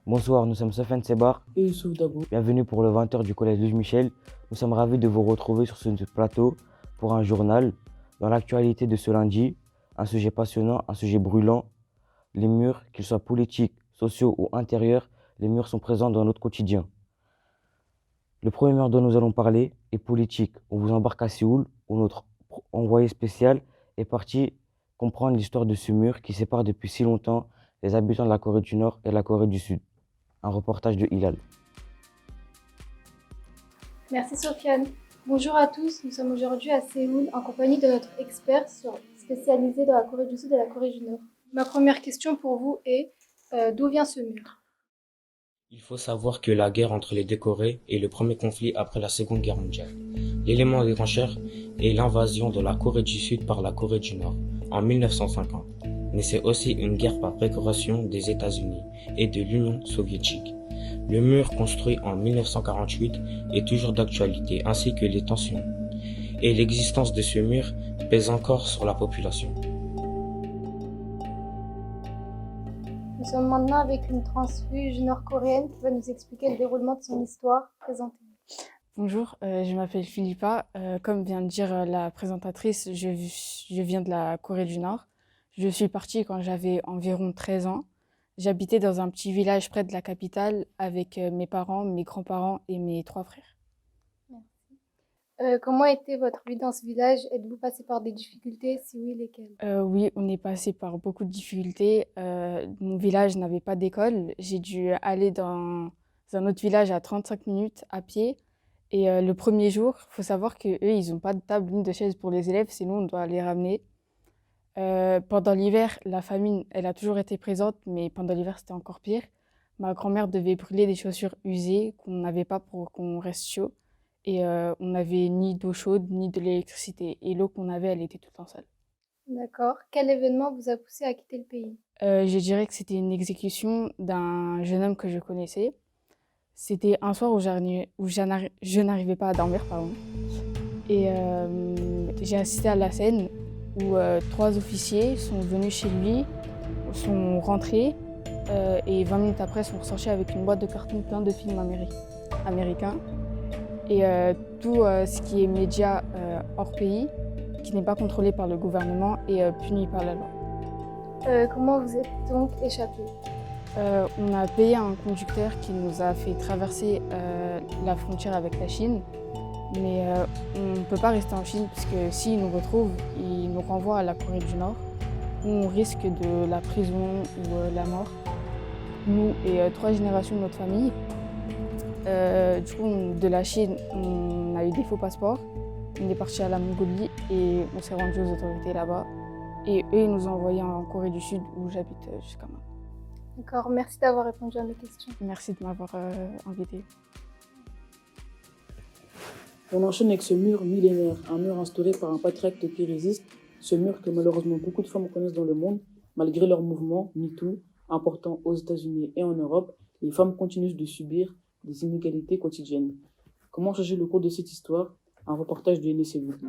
Bonsoir, nous sommes Sofiane Sebar. Et Youssouf Dabou. Bienvenue pour le 20h du Collège Louis Michel. Nous sommes ravis de vous retrouver sur ce plateau pour un journal. Dans l'actualité de ce lundi, un sujet passionnant, un sujet brûlant. Les murs, qu'ils soient politiques, sociaux ou intérieurs, les murs sont présents dans notre quotidien. Le premier mur dont nous allons parler est politique. On vous embarque à Séoul où notre envoyé spécial est parti comprendre l'histoire de ce mur qui sépare depuis si longtemps les habitants de la Corée du Nord et de la Corée du Sud. Un reportage de Hilal. Merci Sofiane. Bonjour à tous, nous sommes aujourd'hui à Séoul en compagnie de notre expert spécialisé dans la Corée du Sud et la Corée du Nord. Ma première question pour vous est d'où vient ce mur? Il faut savoir que la guerre entre les deux Corées est le premier conflit après la Seconde Guerre mondiale. L'élément déclencheur est l'invasion de la Corée du Sud par la Corée du Nord en 1950. Mais c'est aussi une guerre par procuration des États-Unis et de l'Union soviétique. Le mur construit en 1948 est toujours d'actualité, ainsi que les tensions. Et l'existence de ce mur pèse encore sur la population. Nous sommes maintenant avec une transfuge nord-coréenne qui va nous expliquer le déroulement de son histoire. Présentez-vous. Bonjour, je m'appelle Philippa. Comme vient de dire la présentatrice, je viens de la Corée du Nord. Je suis partie quand j'avais environ 13 ans. J'habitais dans un petit village près de la capitale avec mes parents, mes grands-parents et mes 3 frères. Merci. Comment était votre vie dans ce village? Êtes-vous passé par des difficultés? Si oui, lesquelles? Oui, on est passé par beaucoup de difficultés. Mon village n'avait pas d'école. J'ai dû aller dans un autre village à 35 minutes à pied. Et le premier jour, il faut savoir qu'eux, ils n'ont pas de table ni de chaise pour les élèves, sinon on doit les ramener. Pendant l'hiver, la famine, elle a toujours été présente, mais pendant l'hiver, c'était encore pire. Ma grand-mère devait brûler des chaussures usées qu'on n'avait pas pour qu'on reste chaud. Et on n'avait ni d'eau chaude, ni de l'électricité. Et l'eau qu'on avait, elle était tout le temps sale. D'accord. Quel événement vous a poussé à quitter le pays? Je dirais que c'était une exécution d'un jeune homme que je connaissais. C'était un soir où je n'arrivais pas à dormir, pardon. Et j'ai assisté à la scène où 3 officiers sont venus chez lui, sont rentrés et 20 minutes après sont ressortis avec une boîte de carton plein de films américains. Et tout ce qui est médias hors pays, qui n'est pas contrôlé par le gouvernement, est puni par la loi. Comment vous êtes donc échappé? On a payé un conducteur qui nous a fait traverser la frontière avec la Chine. Mais on ne peut pas rester en Chine puisque s'ils nous retrouvent, ils nous renvoient à la Corée du Nord où on risque de la prison ou la mort. Nous et 3 générations de notre famille. Du coup, de la Chine, on a eu des faux passeports. On est parti à la Mongolie et on s'est rendu aux autorités là-bas. Et eux, ils nous ont envoyés en Corée du Sud où j'habite jusqu'à maintenant. D'accord, merci d'avoir répondu à mes questions. Merci de m'avoir invitée. On enchaîne avec ce mur millénaire, un mur instauré par un patriarcat qui résiste, ce mur que malheureusement beaucoup de femmes connaissent dans le monde, malgré leur mouvement MeToo, important aux États-Unis et en Europe, les femmes continuent de subir des inégalités quotidiennes. Comment changer le cours de cette histoire? Un reportage de NSC Woodley.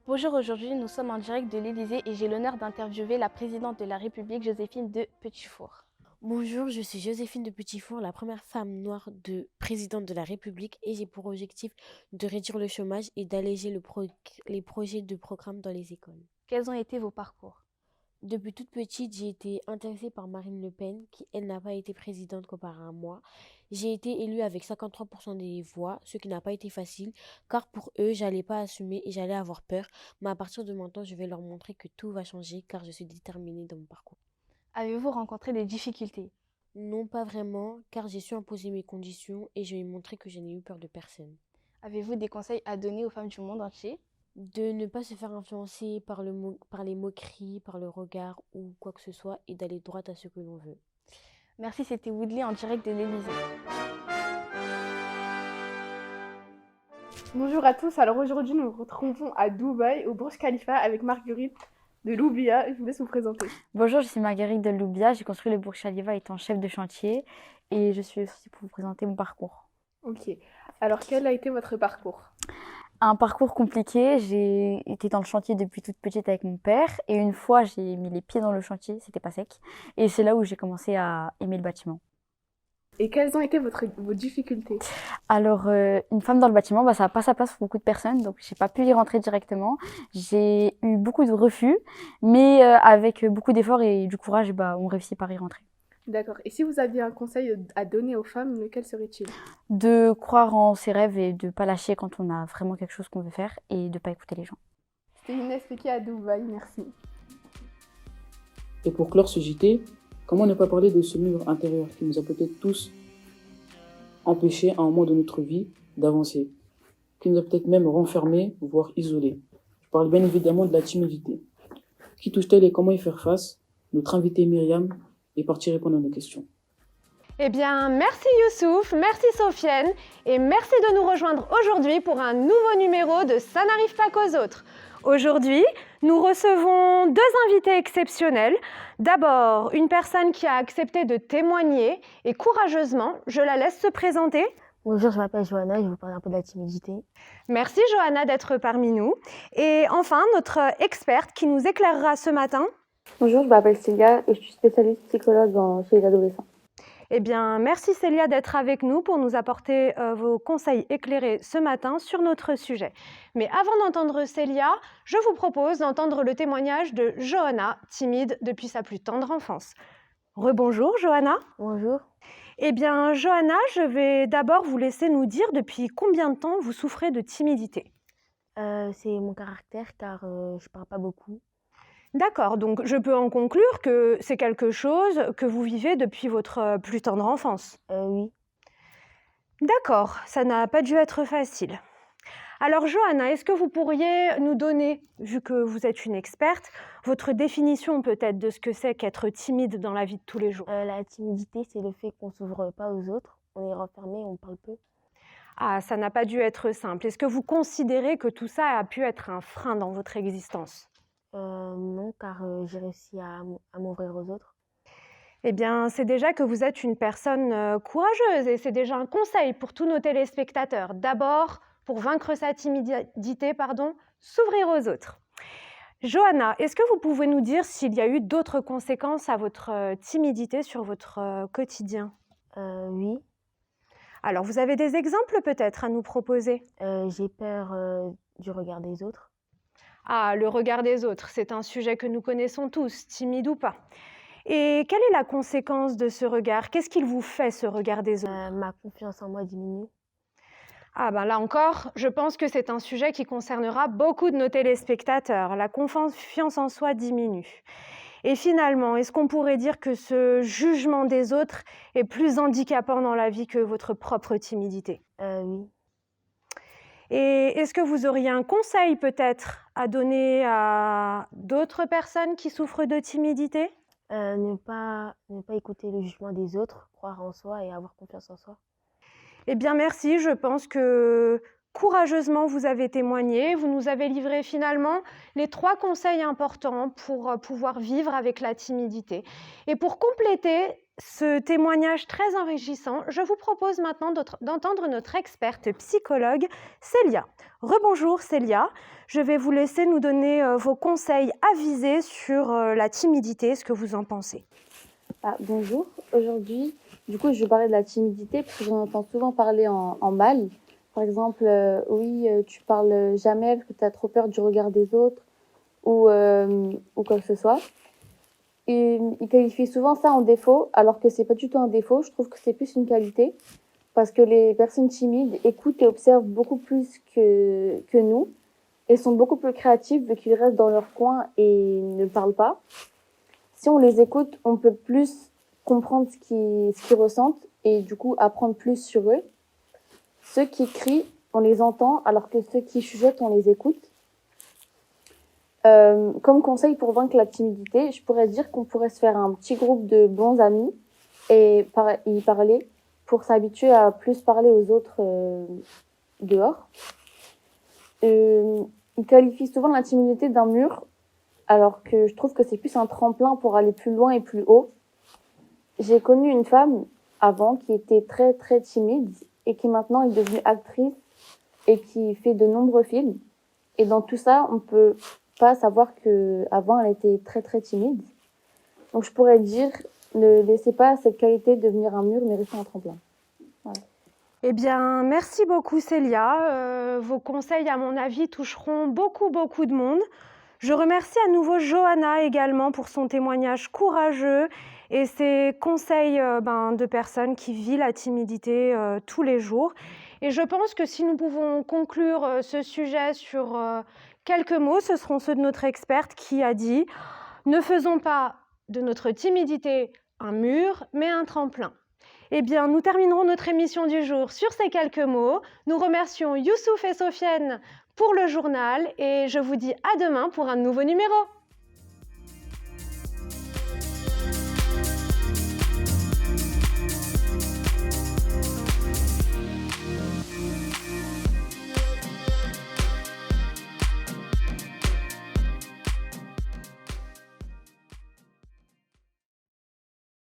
Bonjour, aujourd'hui nous sommes en direct de l'Élysée et j'ai l'honneur d'interviewer la présidente de la République, Joséphine de Petitfour. Bonjour, je suis Joséphine de Petitfour, la première femme noire de présidente de la République et j'ai pour objectif de réduire le chômage et d'alléger les projets de programme dans les écoles. Quels ont été vos parcours? Depuis toute petite, j'ai été intéressée par Marine Le Pen, qui elle n'a pas été présidente comparé à moi. J'ai été élue avec 53% des voix, ce qui n'a pas été facile, car pour eux, j'allais pas assumer et j'allais avoir peur. Mais à partir de maintenant, je vais leur montrer que tout va changer, car je suis déterminée dans mon parcours. Avez-vous rencontré des difficultés? Non, pas vraiment, car j'ai su imposer mes conditions et je vais montrer que je n'ai eu peur de personne. Avez-vous des conseils à donner aux femmes du monde entier? De ne pas se faire influencer par les moqueries, par le regard ou quoi que ce soit et d'aller droit à ce que l'on veut. Merci, c'était Woodley en direct de l'Élysée. Bonjour à tous, alors aujourd'hui nous nous retrouvons à Dubaï, au Burj Khalifa avec Marguerite de Loubia. Je vous laisse vous présenter. Bonjour, je suis Marguerite de Loubia, j'ai construit le Burj Khalifa étant chef de chantier et je suis aussi pour vous présenter mon parcours. Ok, alors quel a été votre parcours? Un parcours compliqué, j'ai été dans le chantier depuis toute petite avec mon père et une fois j'ai mis les pieds dans le chantier, c'était pas sec. Et c'est là où j'ai commencé à aimer le bâtiment. Et quelles ont été vos difficultés? Alors, une femme dans le bâtiment, ça n'a pas sa place pour beaucoup de personnes, donc j'ai pas pu y rentrer directement. J'ai eu beaucoup de refus, mais avec beaucoup d'efforts et du courage, on réussit par y rentrer. D'accord. Et si vous aviez un conseil à donner aux femmes, lequel serait-il? De croire en ses rêves et de pas lâcher quand on a vraiment quelque chose qu'on veut faire et de pas écouter les gens. C'était Inès Peki à Dubaï, merci. Et pour clore ce JT, comment ne pas parler de ce mur intérieur qui nous a peut-être tous empêchés à un moment de notre vie d'avancer, qui nous a peut-être même renfermés, voire isolés. Je parle bien évidemment de la timidité. Qui touche-t-elle et comment y faire face? Notre invitée Myriam est partie répondre à nos questions. Eh bien, merci Youssouf, merci Sofiane et merci de nous rejoindre aujourd'hui pour un nouveau numéro de Ça n'arrive pas qu'aux autres. Aujourd'hui, nous recevons deux invités exceptionnels. D'abord, une personne qui a accepté de témoigner et courageusement, je la laisse se présenter. Bonjour, je m'appelle Johanna, je vais vous parler un peu de la timidité. Merci Johanna d'être parmi nous. Et enfin, notre experte qui nous éclairera ce matin. Bonjour, je m'appelle Célia et je suis spécialiste psychologue chez les adolescents. Eh bien, merci Célia d'être avec nous pour nous apporter vos conseils éclairés ce matin sur notre sujet. Mais avant d'entendre Célia, je vous propose d'entendre le témoignage de Johanna, timide depuis sa plus tendre enfance. Rebonjour Johanna. Bonjour. Eh bien, Johanna, je vais d'abord vous laisser nous dire depuis combien de temps vous souffrez de timidité. C'est mon caractère car je parle pas beaucoup. D'accord, donc je peux en conclure que c'est quelque chose que vous vivez depuis votre plus tendre enfance. Oui. D'accord, ça n'a pas dû être facile. Alors Johanna, est-ce que vous pourriez nous donner, vu que vous êtes une experte, votre définition peut-être de ce que c'est qu'être timide dans la vie de tous les jours? La timidité, c'est le fait qu'on ne s'ouvre pas aux autres, on est renfermé, on parle peu. Ah, ça n'a pas dû être simple. Est-ce que vous considérez que tout ça a pu être un frein dans votre existence? Non, car j'ai réussi à m'ouvrir aux autres. Eh bien, c'est déjà que vous êtes une personne courageuse et c'est déjà un conseil pour tous nos téléspectateurs. D'abord, pour vaincre sa timidité, s'ouvrir aux autres. Johanna, est-ce que vous pouvez nous dire s'il y a eu d'autres conséquences à votre timidité sur votre quotidien? Oui. Alors, vous avez des exemples peut-être à nous proposer? J'ai peur du regard des autres. Ah, le regard des autres, c'est un sujet que nous connaissons tous, timide ou pas. Et quelle est la conséquence de ce regard? Qu'est-ce qu'il vous fait, ce regard des autres? Ma confiance en moi diminue. Ah ben là encore, je pense que c'est un sujet qui concernera beaucoup de nos téléspectateurs. La confiance en soi diminue. Et finalement, est-ce qu'on pourrait dire que ce jugement des autres est plus handicapant dans la vie que votre propre timidité? Oui. Et est-ce que vous auriez un conseil peut-être à donner à d'autres personnes qui souffrent de timidité? Ne pas écouter le jugement des autres, croire en soi et avoir confiance en soi. Eh bien merci, je pense que courageusement vous avez témoigné, vous nous avez livré finalement les 3 conseils importants pour pouvoir vivre avec la timidité. Et pour compléter ce témoignage très enrichissant, je vous propose maintenant d'entendre notre experte psychologue, Célia. Rebonjour Célia, je vais vous laisser nous donner vos conseils avisés sur la timidité, ce que vous en pensez. Bonjour, aujourd'hui, je vais parler de la timidité parce que j'en entends souvent parler en mal. Par exemple, tu parles jamais parce que tu as trop peur du regard des autres ou quoi que ce soit. Et ils qualifient souvent ça en défaut, alors que c'est pas du tout un défaut. Je trouve que c'est plus une qualité parce que les personnes timides écoutent et observent beaucoup plus que nous et sont beaucoup plus créatives vu qu'ils restent dans leur coin et ne parlent pas. Si on les écoute, on peut plus comprendre ce qu'ils ressentent et du coup apprendre plus sur eux. Ceux qui crient, on les entend, alors que ceux qui chuchotent, on les écoute. Comme conseil pour vaincre la timidité, je pourrais dire qu'on pourrait se faire un petit groupe de bons amis et y parler pour s'habituer à plus parler aux autres dehors. Ils qualifient souvent la timidité d'un mur, alors que je trouve que c'est plus un tremplin pour aller plus loin et plus haut. J'ai connu une femme avant qui était très très timide et qui maintenant est devenue actrice et qui fait de nombreux films. Et dans tout ça, on peut pas savoir qu'avant, elle était très très timide. Donc je pourrais dire, ne laissez pas cette qualité devenir un mur, mais restez un tremplin. Voilà. Eh bien, merci beaucoup Célia. Vos conseils, à mon avis, toucheront beaucoup de monde. Je remercie à nouveau Johanna également pour son témoignage courageux et ses conseils de personnes qui vivent la timidité tous les jours. Et je pense que si nous pouvons conclure ce sujet sur quelques mots, ce seront ceux de notre experte qui a dit « Ne faisons pas de notre timidité un mur, mais un tremplin ». Eh bien, nous terminerons notre émission du jour sur ces quelques mots. Nous remercions Youssouf et Sofiane pour le journal et je vous dis à demain pour un nouveau numéro.